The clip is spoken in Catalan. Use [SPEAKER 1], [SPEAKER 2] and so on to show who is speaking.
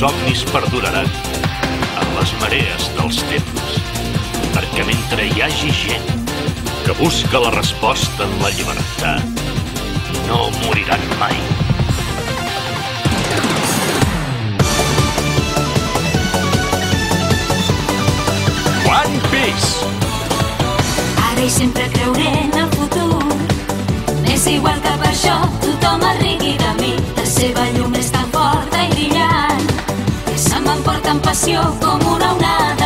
[SPEAKER 1] somnis perduraran en les marees dels temps, perquè mentre hi hagi gent que busca la resposta en la llibertat, no moriran mai. One Piece!
[SPEAKER 2] Ara i sempre creuré en el futur. És igual que per això tothom es rigui de mi. La seva llum és tan forta i brillant que se m'emporta amb passió com una onada.